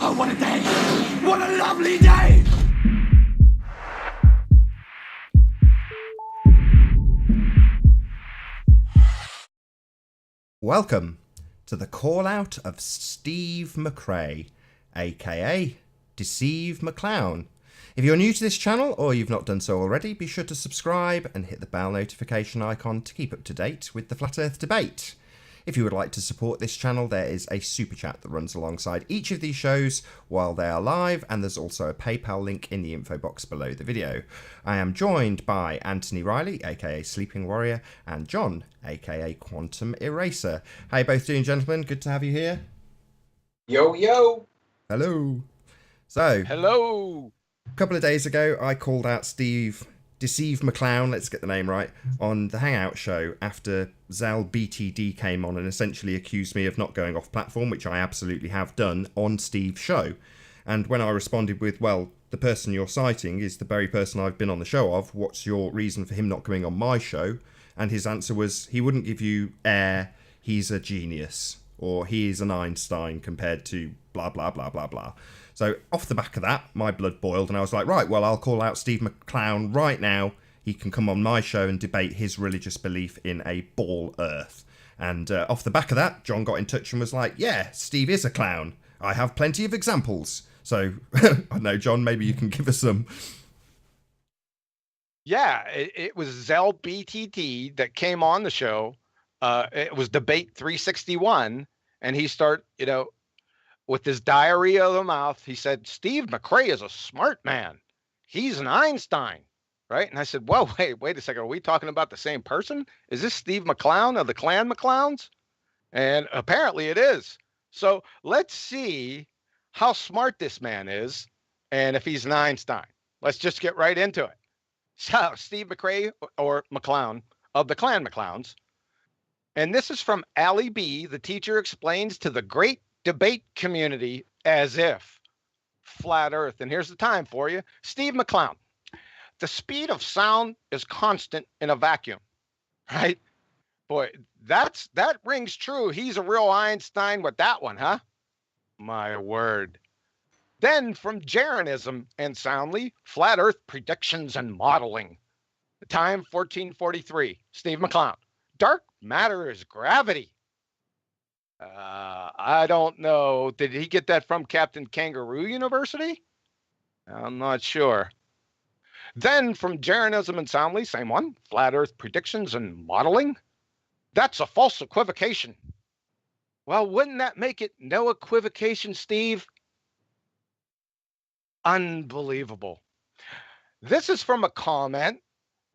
Oh, what a day! What a lovely day! Welcome to the call out of Steve McRae, aka Deceive McClown. If you're new to this channel or you've not done so already, be sure to subscribe and hit the bell notification icon to keep up to date with the Flat Earth debate. If you would like to support this channel, there is a super chat that runs alongside each of these shows while they are live, and there's also a PayPal link in the info box below the video. I am joined by Anthony Riley, aka Sleeping Warrior, and John, aka Quantum Eraser. How you both doing, gentlemen? Good to have you here. Yo, yo. Hello. So, Hello. a couple of days ago, I called out Deceive McClown, let's get the name right, on the Hangout show after Zal BTD came on and essentially accused me of not going off platform, which I absolutely have done on Steve's show. And when I responded with, well, the person you're citing is the very person I've been on the show of, what's your reason for him not coming on my show? And his answer was, he wouldn't give you air, he's a genius, or he is an Einstein compared to blah, blah, blah, blah, blah. So off the back of that, my blood boiled, and I was like, right, well, I'll call out Steve McClown right now. He can come on my show and debate his religious belief in a ball earth. And off the back of that, John got in touch and was like, yeah, Steve is a clown. I have plenty of examples. So, I don't know, John, maybe you can give us some. Yeah, it was Zell BTT that came on the show. It was Debate 361, and he with his diarrhea of the mouth, he said, Steve McRae is a smart man. He's an Einstein, right? And I said, well, wait a second. Are we talking about the same person? Is this Steve McClown of the Clan McClowns? And apparently it is. So let's see how smart this man is and if he's an Einstein. Let's just get right into it. So Steve McRae, or McClown, of the Clan McClowns. And this is from Allie B. The teacher explains to the great debate community as if flat earth. And here's the time for you. Steve McClown. The speed of sound is constant in a vacuum, right? Boy, that rings true. He's a real Einstein with that one, huh? My word. Then from Jeranism and soundly, flat earth predictions and modeling. The time 1443. Steve McClown. Dark matter is gravity. I don't know. Did he get that from Captain Kangaroo University? I'm not sure. Then from Jeranism and soundly, same one, flat earth predictions and modeling. That's a false equivocation. Well, wouldn't that make it no equivocation, Steve? Unbelievable. This is from a comment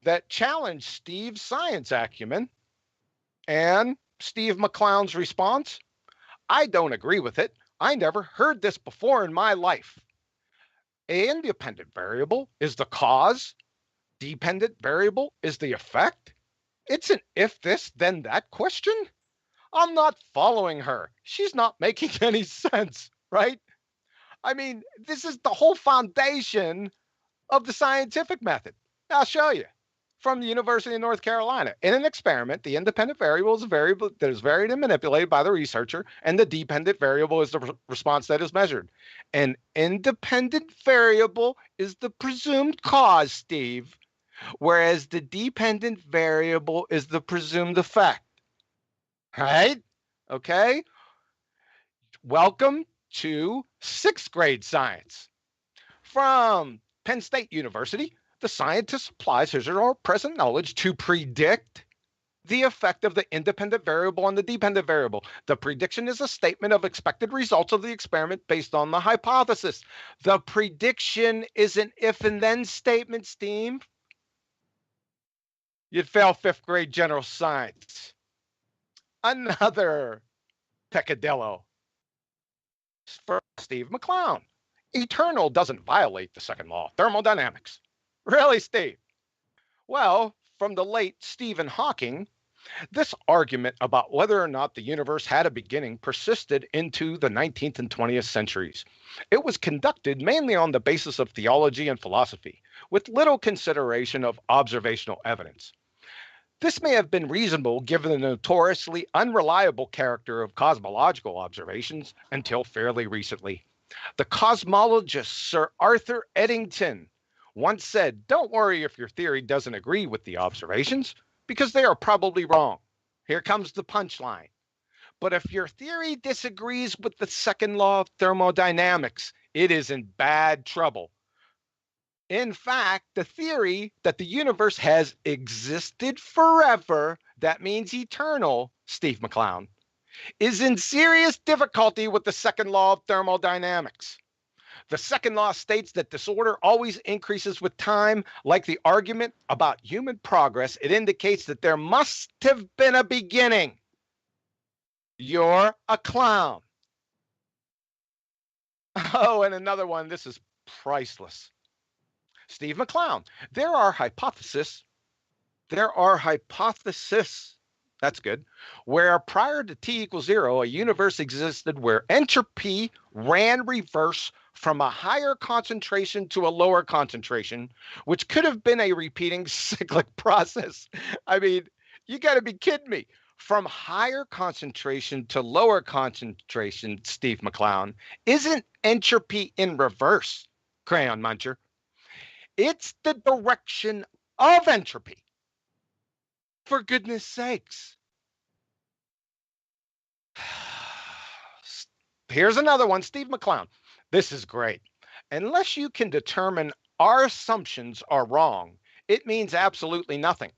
that challenged Steve's science acumen. And Steve McClown's response, I don't agree with it. I never heard this before in my life. An independent variable is the cause. Dependent variable is the effect. It's an if this, then that question. I'm not following her. She's not making any sense, right? I mean, this is the whole foundation of the scientific method. I'll show you. From the University of North Carolina. In an experiment, the independent variable is a variable that is varied and manipulated by the researcher, and the dependent variable is the response that is measured. An independent variable is the presumed cause, Steve, whereas the dependent variable is the presumed effect. Right? Okay? Welcome to 6th grade science. From Penn State University, the scientist applies his or her present knowledge to predict the effect of the independent variable on the dependent variable. The prediction is a statement of expected results of the experiment based on the hypothesis. The prediction is an if and then statement, Steve. You'd fail 5th grade general science. Another peccadillo for Steve McClown. Eternal doesn't violate the second law of thermodynamics. Really, Steve? Well, from the late Stephen Hawking, this argument about whether or not the universe had a beginning persisted into the 19th and 20th centuries. It was conducted mainly on the basis of theology and philosophy, with little consideration of observational evidence. This may have been reasonable given the notoriously unreliable character of cosmological observations until fairly recently. The cosmologist Sir Arthur Eddington once said, "Don't worry if your theory doesn't agree with the observations, because they are probably wrong." Here comes the punchline. But if your theory disagrees with the second law of thermodynamics, it is in bad trouble. In fact, the theory that the universe has existed forever, that means eternal, Steve McClown, is in serious difficulty with the second law of thermodynamics. The second law states that disorder always increases with time. Like the argument about human progress, it indicates that there must have been a beginning. You're a clown. Oh, and another one. This is priceless. Steve McClown. There are hypotheses. That's good. Where prior to t equals 0, a universe existed where entropy ran reverse from a higher concentration to a lower concentration, which could have been a repeating cyclic process. I mean, you got to be kidding me. From higher concentration to lower concentration, Steve McClown, isn't entropy in reverse, Crayon Muncher? It's the direction of entropy. For goodness sakes. Here's another one, Steve McClown. This is great. Unless you can determine our assumptions are wrong, it means absolutely nothing.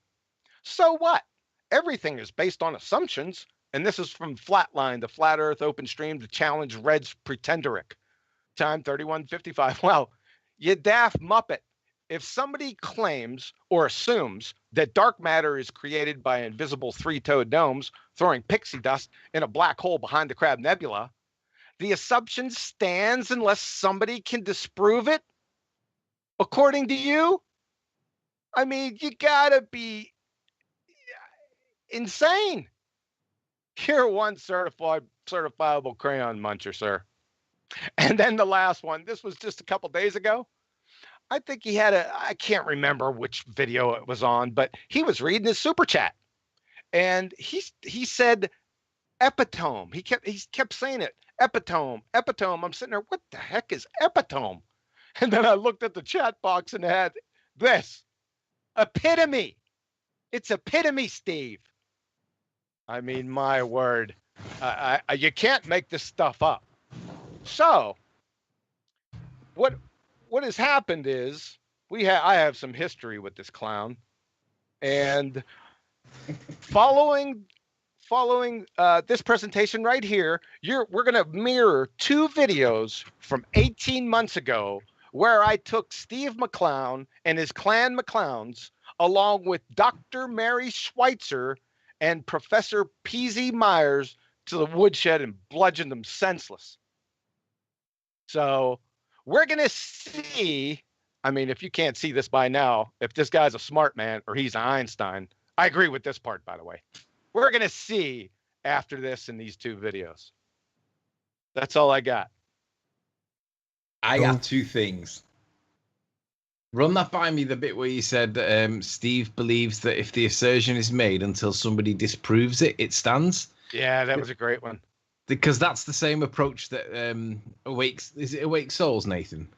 So what? Everything is based on assumptions. And this is from Flatline, the Flat Earth Open Stream to challenge Red's Pretenderic. Time 31:55. Well, you daft muppet. If somebody claims or assumes that dark matter is created by invisible three-toed domes throwing pixie dust in a black hole behind the Crab Nebula, the assumption stands unless somebody can disprove it? According to you? I mean, you gotta be insane. You're one certifiable crayon muncher, sir. And then the last one, this was just a couple days ago. I think he had I can't remember which video it was on, but he was reading his super chat. And he said epitome. He kept saying it. Epitome, epitome. I'm sitting there, what the heck is epitome? And then I looked at the chat box and it had this. Epitome. It's epitome, Steve. I mean, my word. You can't make this stuff up. So, what has happened is I have some history with this clown, and following this presentation right here, we're going to mirror two videos from 18 months ago where I took Steve McClown and his clan McClowns along with Dr. Mary Schweitzer and Professor P.Z. Myers to the woodshed and bludgeoned them senseless. So we're going to see, I mean, if you can't see this by now, if this guy's a smart man or he's Einstein. I agree with this part, by the way. We're going to see after this in these two videos. That's all I got. I got two things. Run that by me, the bit where you said Steve believes that if the assertion is made until somebody disproves it, it stands. Yeah, that was a great one. Because that's the same approach that is it Awake Souls, Nathan?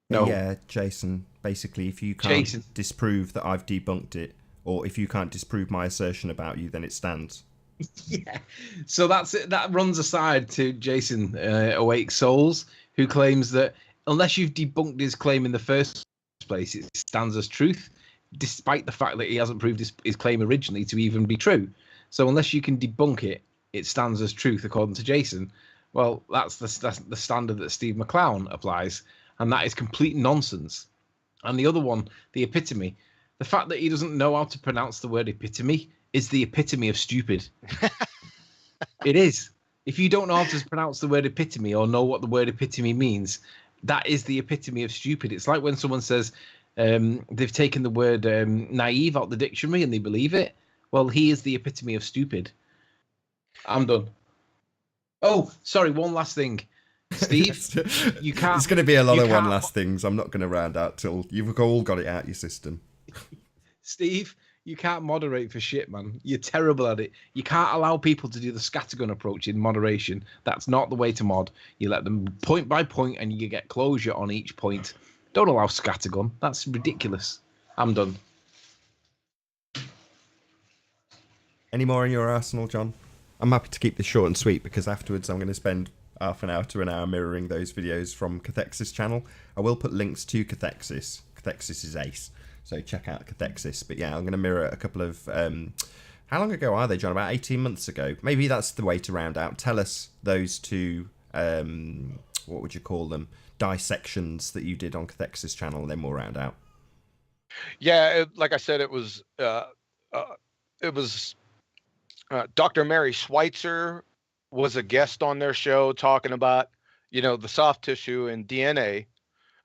No. Yeah, Jason. Basically, if you can't disprove that I've debunked it, or if you can't disprove my assertion about you, then it stands. Yeah. So that's it. That runs aside to Jason Awake Souls, who claims that unless you've debunked his claim in the first place, it stands as truth, despite the fact that he hasn't proved his claim originally to even be true. So unless you can debunk it, it stands as truth, according to Jason. Well, that's the standard that Steve McClown applies, and that is complete nonsense. And the other one, the epitome, the fact that he doesn't know how to pronounce the word epitome is the epitome of stupid. It is. If you don't know how to pronounce the word epitome or know what the word epitome means, that is the epitome of stupid. It's like when someone says they've taken the word naive out the dictionary and they believe it. Well, he is the epitome of stupid. I'm done. Oh, sorry, one last thing. Steve, you can't... It's going to be a lot of one last things. I'm not going to round out till you've all got it out your system. Steve, You can't moderate for shit, man. You're terrible at it. You can't allow people to do the scattergun approach in moderation. That's not the way to mod. You let them point by point and you get closure on each point. Don't allow scattergun. That's ridiculous. I'm done. Any more in your arsenal, John? I'm happy to keep this short and sweet because afterwards I'm going to spend half an hour to an hour mirroring those videos from Cathexis channel. I will put links to Cathexis. Cathexis is ace, so check out Cathexis. But yeah, I'm going to mirror a couple of... how long ago are they, John? About 18 months ago. Maybe that's the way to round out. Tell us those two, what would you call them, dissections that you did on Cathexis channel, and then we'll round out. Yeah, like I said, it was Dr. Mary Schweitzer was a guest on their show talking about, the soft tissue and DNA.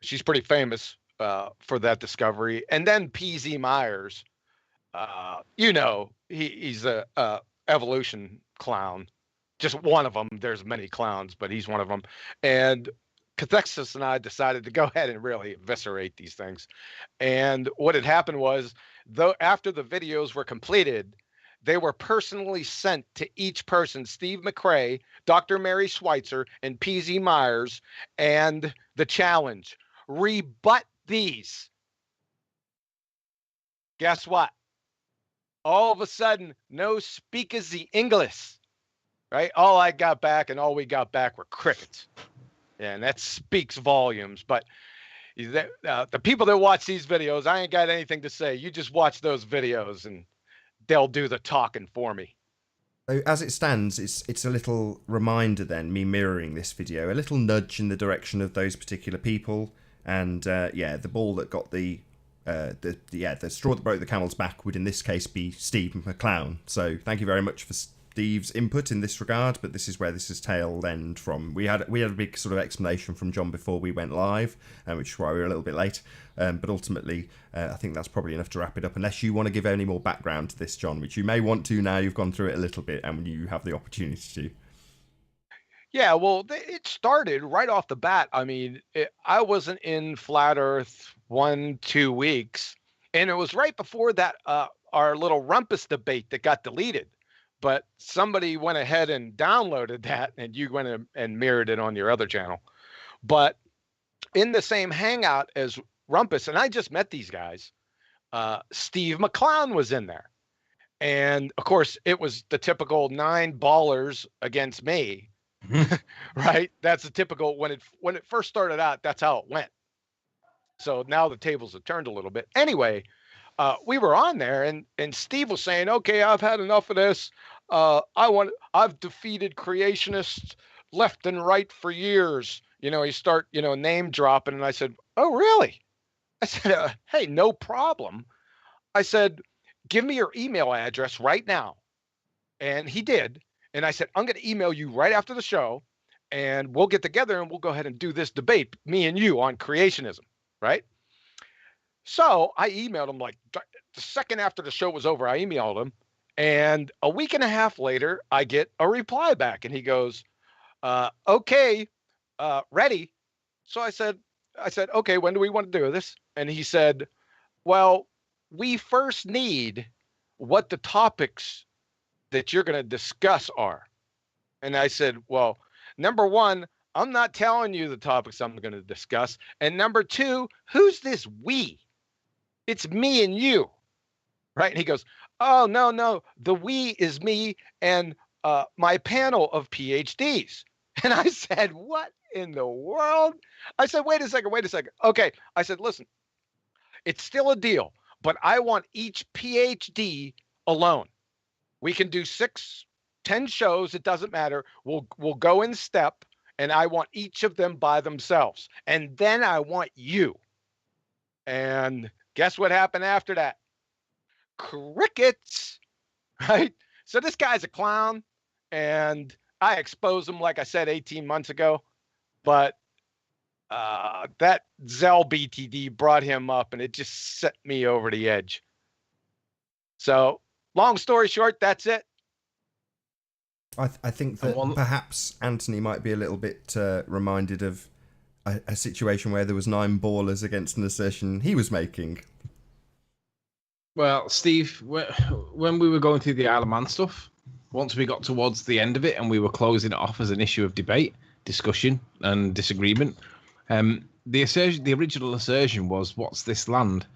She's pretty famous for that discovery. And then P.Z. Myers, he's a evolution clown, just one of them. There's many clowns, but he's one of them. And Cathexis and I decided to go ahead and really eviscerate these things. And what had happened was, though, after the videos were completed, they were personally sent to each person, Steve McCrae, Dr. Mary Schweitzer, and P.Z. Myers, and the challenge: rebut these. Guess what? All of a sudden, no speakers the English, right? All we got back were crickets. And that speaks volumes. But the people that watch these videos, I ain't got anything to say. You just watch those videos and they'll do the talking for me. So as it stands, it's a little reminder then, me mirroring this video, a little nudge in the direction of those particular people. And the ball that got the straw that broke the camel's back would in this case be Steve McClown. So thank you very much for Steve's input in this regard, but this is where this is tailed end from. We had a big sort of explanation from John before we went live, which is why we were a little bit late. But ultimately, I think that's probably enough to wrap it up, unless you want to give any more background to this, John, which you may want to now you've gone through it a little bit and you have the opportunity to. Yeah, well, it started right off the bat. I mean, I wasn't in Flat Earth 1-2 weeks, and it was right before that our little rumpus debate that got deleted. But somebody went ahead and downloaded that, and you went and mirrored it on your other channel. But in the same hangout as Rumpus, and I just met these guys, Steve McClown was in there. And, of course, it was the typical 9 ballers against me, right? That's the typical, when it first started out, that's how it went. So now the tables have turned a little bit. Anyway, we were on there, and Steve was saying, okay, I've had enough of this. I've defeated creationists left and right for years. You start, name dropping. And I said, oh, really? I said, hey, no problem. I said, give me your email address right now. And he did. And I said, I'm going to email you right after the show, and we'll get together and we'll go ahead and do this debate, me and you, on creationism, right? So I emailed him like the second after the show was over. I emailed him, and a week and a half later, I get a reply back, and he goes, "Okay, ready." So I said, "Okay, when do we want to do this?" And he said, "Well, we first need what the topics that you're going to discuss are." And I said, "Well, number one, I'm not telling you the topics I'm going to discuss, and number two, who's this we? It's me and you, right?" And he goes, "Oh, no, the we is me and my panel of PhDs." And I said, "What in the world?" I said, wait a second. Okay. I said, listen, it's still a deal, but I want each PhD alone. We can do 6-10 shows. It doesn't matter. We'll go in step, and I want each of them by themselves. And then I want you. And guess what happened after that? Crickets, right? So this guy's a clown, and I exposed him, like I said, 18 months ago. But that Zell BTD brought him up, and it just set me over the edge. So long story short, that's it. I think that perhaps Anthony might be a little bit reminded of a situation where there was 9 ballers against an assertion he was making. Well, Steve, when we were going through the Isle of Man stuff, once we got towards the end of it and we were closing it off as an issue of debate, discussion, and disagreement, the original assertion was, "What's this land?"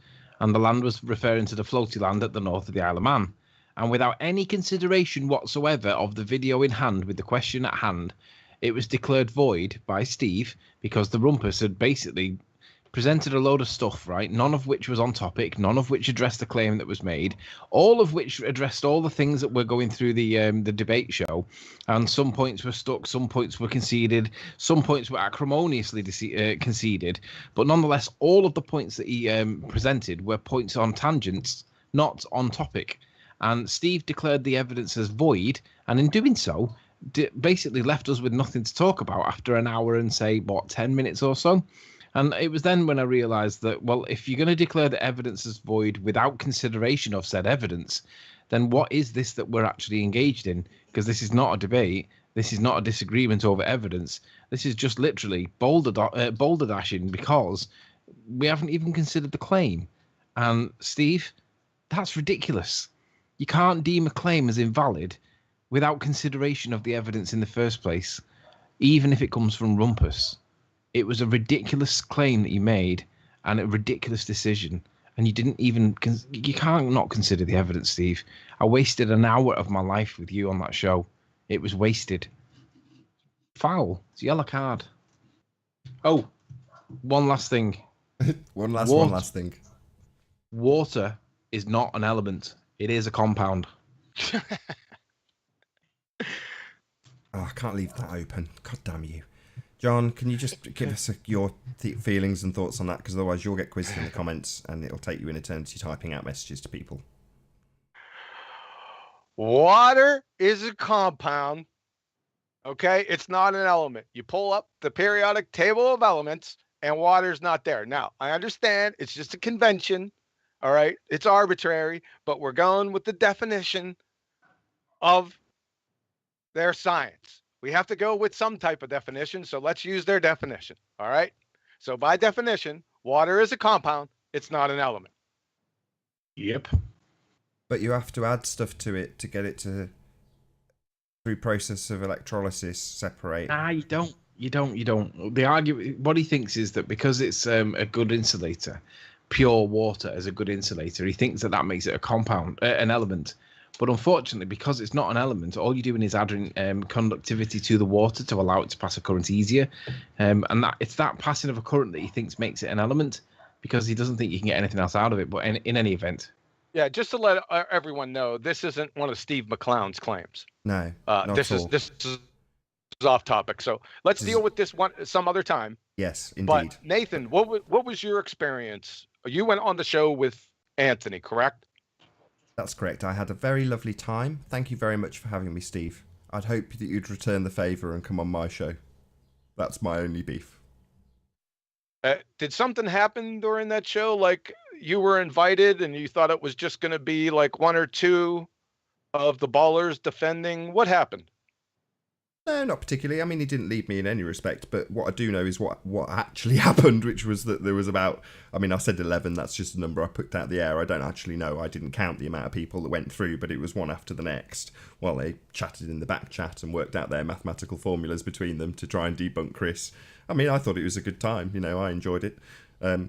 And the land was referring to the floaty land at the north of the Isle of Man. And without any consideration whatsoever of the video in hand with the question at hand, it was declared void by Steve because the rumpus had basically presented a load of stuff, right? None of which was on topic, none of which addressed the claim that was made, all of which addressed all the things that were going through the debate show, and some points were stuck, some points were conceded, some points were acrimoniously conceded, but nonetheless, all of the points that he presented were points on tangents, not on topic. And Steve declared the evidence as void, and in doing so, basically left us with nothing to talk about after an hour and say, 10 minutes or so. And it was then when I realised that, well, if you're going to declare the evidence as void without consideration of said evidence, then what is this that we're actually engaged in? Because this is not a debate. This is not a disagreement over evidence. This is just literally boulder dashing because we haven't even considered the claim. And Steve, that's ridiculous. You can't deem a claim as invalid without consideration of the evidence in the first place, even if it comes from Rumpus. It was a ridiculous claim that you made and a ridiculous decision. And you didn't even, you can't not consider the evidence, Steve. I wasted an hour of my life with you on that show. It was wasted. Foul. It's a yellow card. Oh, one last thing. One last thing. Water is not an element. It is a compound. Oh, I can't leave that open. God damn you. John, can you just give us your feelings and thoughts on that? Because otherwise you'll get quizzed in the comments and it'll take you an eternity typing out messages to people. Water is a compound. Okay, it's not an element. You pull up the periodic table of elements and water's not there. Now, I understand it's just a convention. All right, it's arbitrary, but we're going with the definition of their science. We have to go with some type of definition, so let's use their definition. All right, so by definition, water is a compound. It's not an element. Yep. But you have to add stuff to it to get it to, through process of electrolysis, separate. Nah, you don't. You don't. The argument, what he thinks is that because it's a good insulator, pure water as a good insulator, he thinks that makes it a compound, an element. But unfortunately, because it's not an element, all you're doing is adding conductivity to the water to allow it to pass a current easier. And it's that passing of a current that he thinks makes it an element because he doesn't think you can get anything else out of it. But in any event. Yeah, just to let everyone know, this isn't one of Steve McClown's claims. No, this is off topic. So let's deal with this one some other time. Yes, indeed. But Nathan, what was your experience? You went on the show with Anthony, correct? That's correct. I had a very lovely time. Thank you very much for having me, Steve. I'd hope that you'd return the favour and come on my show. That's my only beef. Did something happen during that show? Like you were invited and you thought it was just going to be like one or two of the ballers defending? What happened? No, not particularly. I mean, he didn't leave me in any respect, but what I do know is what actually happened, which was that there was about, I mean, I said 11, that's just a number I picked out of the air. I don't actually know. I didn't count the amount of people that went through, but it was one after the next. Well, they chatted in the back chat and worked out their mathematical formulas between them to try and debunk Chris. I mean, I thought it was a good time. You know, I enjoyed it.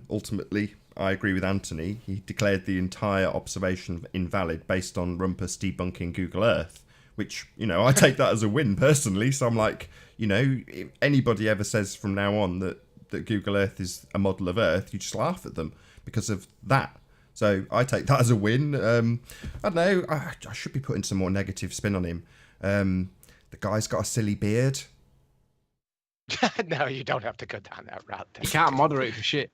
Ultimately, I agree with Anthony. He declared the entire observation invalid based on Rumpus debunking Google Earth. Which, you know, I take that as a win personally. So I'm like, you know, if anybody ever says from now on that Google Earth is a model of Earth, you just laugh at them because of that. So I take that as a win. I don't know. I should be putting some more negative spin on him. The guy's got a silly beard. No, you don't have to go down that route. You can't moderate for shit.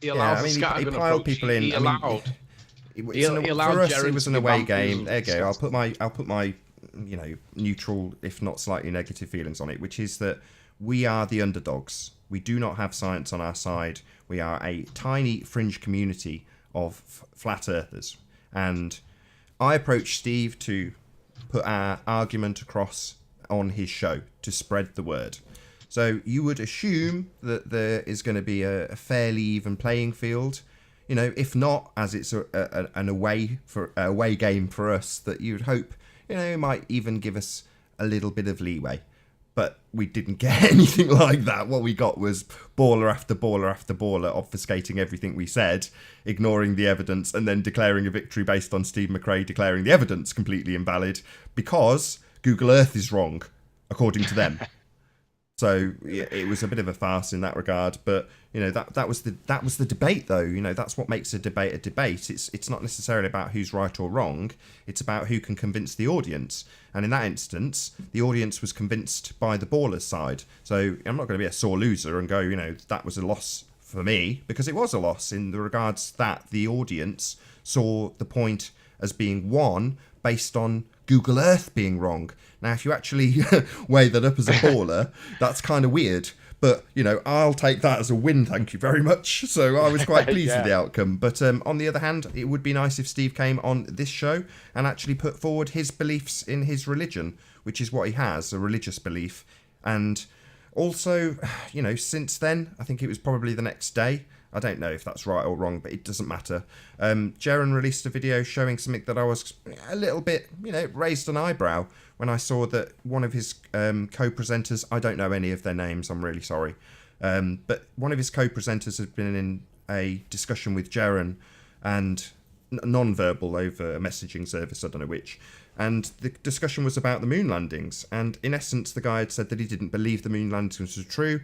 He allows he piled people in. He allowed. For us, it was an away game. There you go. I'll put my you know, neutral, if not slightly negative feelings on it, which is that we are the underdogs. We do not have science on our side. We are a tiny fringe community of flat earthers. And I approached Steve to put our argument across on his show to spread the word. So you would assume that there is going to be a fairly even playing field. if not, as it's an away game for us, that you'd hope, it might even give us a little bit of leeway. But we didn't get anything like that. What we got was baller after baller after baller, obfuscating everything we said, ignoring the evidence, and then declaring a victory based on Steve McRae declaring the evidence completely invalid because Google Earth is wrong, according to them. So yeah, it was a bit of a farce in that regard, but that was the debate, though. That's what makes a debate a debate. It's not necessarily about who's right or wrong. It's about who can convince the audience. And in that instance, the audience was convinced by the ballers' side. So I'm not going to be a sore loser and go, that was a loss for me, because it was a loss in the regards that the audience saw the point as being won based on Google Earth being wrong. Now, if you actually weigh that up as a baller, that's kind of weird. But, I'll take that as a win, thank you very much. So I was quite pleased with the outcome. But on the other hand, it would be nice if Steve came on this show and actually put forward his beliefs in his religion, which is what he has, a religious belief. And also, since then, I think it was probably the next day. I don't know if that's right or wrong, but it doesn't matter. Jaron released a video showing something that I was a little bit, raised an eyebrow when I saw that one of his co-presenters, I don't know any of their names, I'm really sorry, but one of his co-presenters had been in a discussion with Jaron and non-verbal over a messaging service, I don't know which, and the discussion was about the moon landings, and in essence the guy had said that he didn't believe the moon landings were true.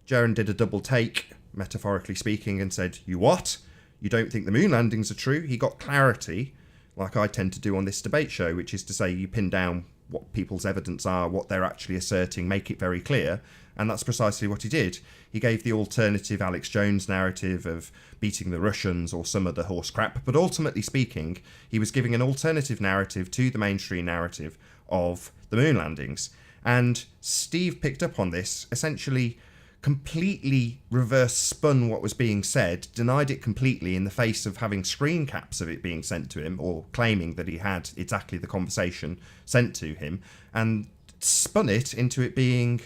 Jaron did a double take, metaphorically speaking, and said, "You what? You don't think the moon landings are true?" He got clarity, like I tend to do on this debate show, which is to say you pin down what people's evidence are, what they're actually asserting, make it very clear, and that's precisely what he did. He gave the alternative Alex Jones narrative of beating the Russians or some other horse crap, but ultimately speaking, he was giving an alternative narrative to the mainstream narrative of the moon landings. And Steve picked up on this, essentially completely reverse spun what was being said, denied it completely in the face of having screen caps of it being sent to him, or claiming that he had exactly the conversation sent to him, and spun it into it being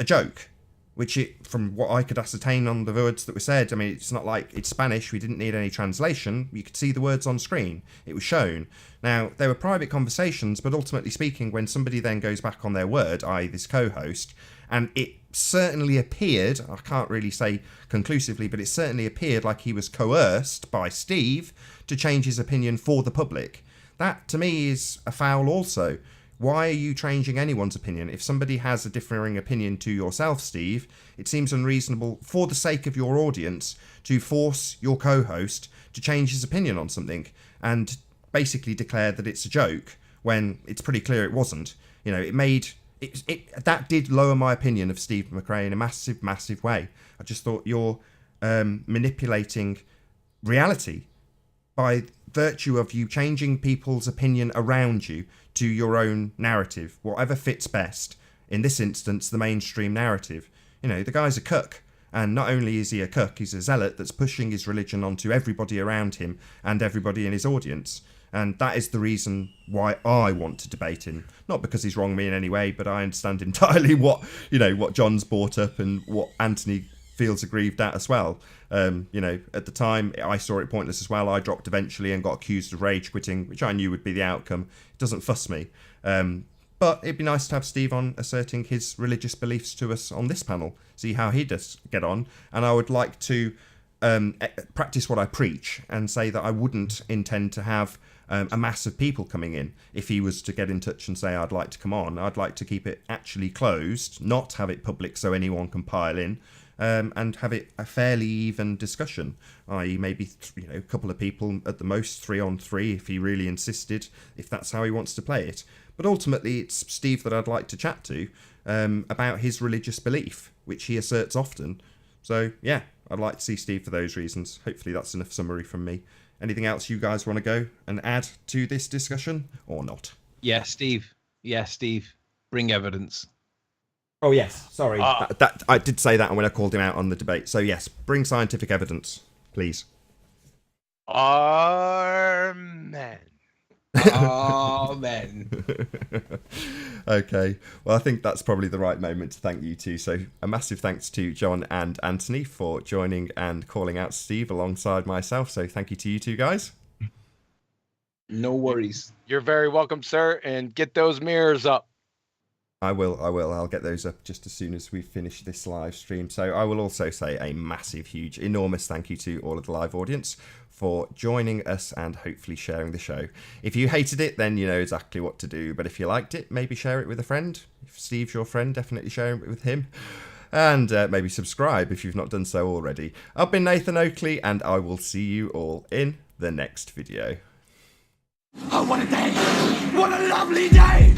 a joke, which from what I could ascertain on the words that were said, I mean, it's not like it's Spanish, we didn't need any translation, you could see the words on screen, it was shown. Now, they were private conversations, but ultimately speaking, when somebody then goes back on their word, i.e. this co-host, and it certainly appeared, I can't really say conclusively, but it certainly appeared like he was coerced by Steve to change his opinion for the public. That, to me, is a foul also. Why are you changing anyone's opinion? If somebody has a differing opinion to yourself, Steve, it seems unreasonable, for the sake of your audience, to force your co-host to change his opinion on something and basically declare that it's a joke when it's pretty clear it wasn't. That did lower my opinion of Steve McCrae in a massive, massive way. I just thought you're manipulating reality by virtue of you changing people's opinion around you to your own narrative, whatever fits best. In this instance, the mainstream narrative. The guy's a cuck. And not only is he a cuck, he's a zealot that's pushing his religion onto everybody around him and everybody in his audience. And that is the reason why I want to debate him. Not because he's wronged me in any way, but I understand entirely what John's brought up and what Anthony feels aggrieved at as well. At the time, I saw it pointless as well. I dropped eventually and got accused of rage quitting, which I knew would be the outcome. It doesn't fuss me. But it'd be nice to have Steve on asserting his religious beliefs to us on this panel, see how he does get on. And I would like to practice what I preach and say that I wouldn't intend to have a mass of people coming in. If he was to get in touch and say, I'd like to come on, I'd like to keep it actually closed, not have it public so anyone can pile in, and have it a fairly even discussion, i.e. maybe a couple of people at the most, 3-on-3 if he really insisted, if that's how he wants to play it. But ultimately it's Steve that I'd like to chat to about his religious belief, which he asserts often. So yeah, I'd like to see Steve for those reasons. Hopefully that's enough summary from me. Anything else you guys want to go and add to this discussion or not? Yeah, Steve. Bring evidence. Oh, yes. Sorry. That I did say that when I called him out on the debate. So, yes, bring scientific evidence, please. Amen. Amen. Okay, well, I think that's probably the right moment to thank you two. So a massive thanks to John and Anthony for joining and calling out Steve alongside myself. So thank you to you two guys. No worries. You're very welcome, sir. And get those mirrors up. I will. I'll get those up just as soon as we finish this live stream. So I will also say a massive, huge, enormous thank you to all of the live audience for joining us and hopefully sharing the show. If you hated it, then you know exactly what to do. But if you liked it, maybe share it with a friend. If Steve's your friend, definitely share it with him. And maybe subscribe if you've not done so already. I've been Nathan Oakley, and I will see you all in the next video. Oh, what a day! What a lovely day!